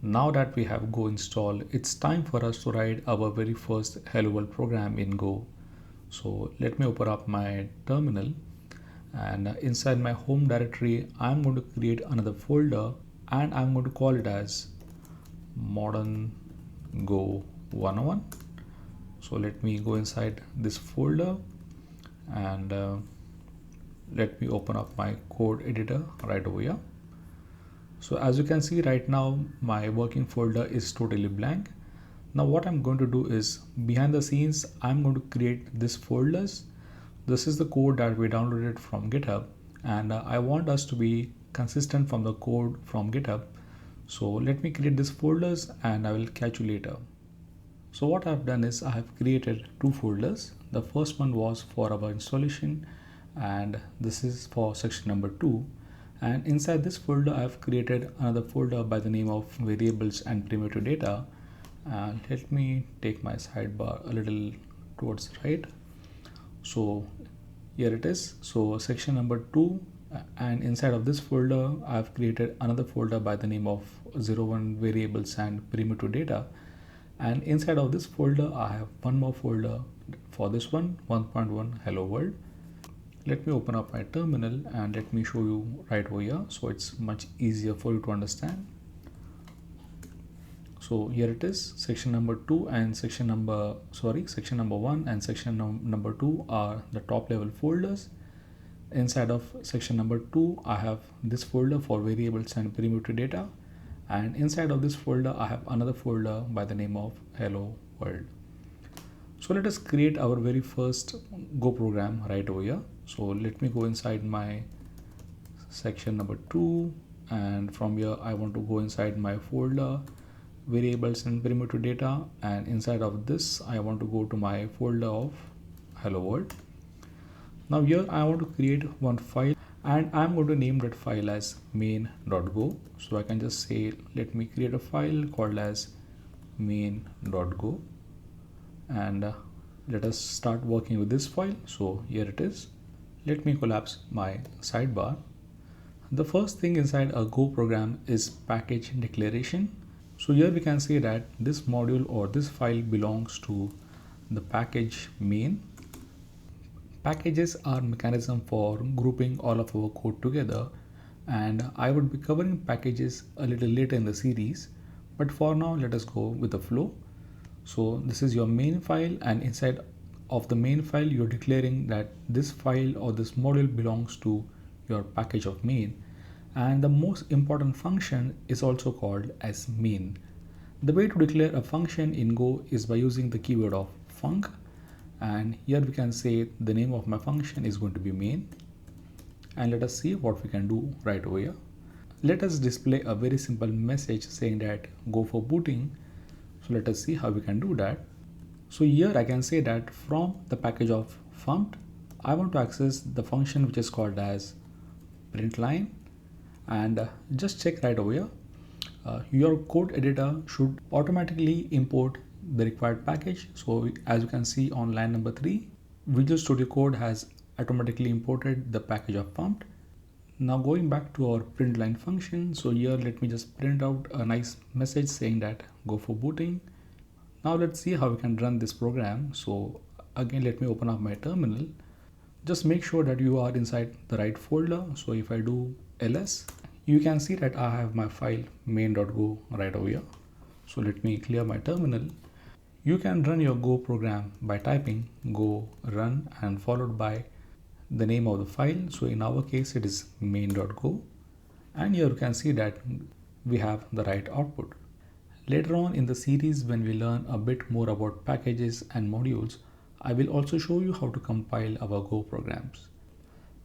Now that we have Go installed, it's time for us to write our very first Hello World program in Go. So let me open up my terminal, and inside my home directory, I'm going to create another folder and I'm going to call it as Modern Go 101. So let me go inside this folder and let me open up my code editor right over here. So as you can see right now, my working folder is totally blank. Now what I'm going to do is, behind the scenes, I'm going to create these folders. This is the code that we downloaded from GitHub, and I want us to be consistent from the code from GitHub. So let me create these folders and I will catch you later. So what I've done is I have created two folders. The first one was for our installation, and this is for section number 2. And inside this folder, I've created another folder by the name of variables and primitive data. And let me take my sidebar a little towards the right. So here it is. So section number 2, and inside of this folder, I've created another folder by the name of 01 variables and primitive data. And inside of this folder, I have one more folder for this one, 1.1 Hello World. Let me open up my terminal and let me show you right over here, so it's much easier for you to understand. So here it is, section number 2 and section number 1 and section number 2 are the top level folders. Inside of section number 2, I have this folder for variables and primitive data. And inside of this folder, I have another folder by the name of Hello World. So let us create our very first Go program right over here. So let me go inside my section number 2, and from here I want to go inside my folder variables and primitive data, and inside of this I want to go to my folder of Hello World. Now here I want to create one file, and I'm going to name that file as main.go. So I can just say, let me create a file called as main.go, and let us start working with this file. So here it is. Let me collapse my sidebar. The first thing inside a Go program is package declaration. So here we can say that this module or this file belongs to the package main. Packages are mechanism for grouping all of our code together, and I would be covering packages a little later in the series, but for now let us go with the flow. So this is your main file, and inside of the main file you're declaring that this file or this module belongs to your package of main, and the most important function is also called as main. The way to declare a function in Go is by using the keyword of func. And here we can say the name of my function is going to be main, and let us see what we can do right over here. Let us display a very simple message saying that Gopher Booting. So let us see how we can do that. So here I can say that from the package of func, I want to access the function which is called as println, and just check right over here. Your code editor should automatically import the required package. So as you can see on line number 3, Visual Studio Code has automatically imported the package of func. Now going back to our println function, so here let me just print out a nice message saying that Gopher Booting. Now let's see how we can run this program. So again, let me open up my terminal. Just make sure that you are inside the right folder. So if I do ls, you can see that I have my file main.go right over here. So let me clear my terminal. You can run your Go program by typing go run and followed by the name of the file. So in our case it is main.go, and here you can see that we have the right output. Later on in the series, when we learn a bit more about packages and modules, I will also show you how to compile our Go programs.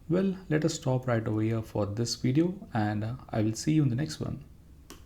Well, let us stop right over here for this video, and I will see you in the next one.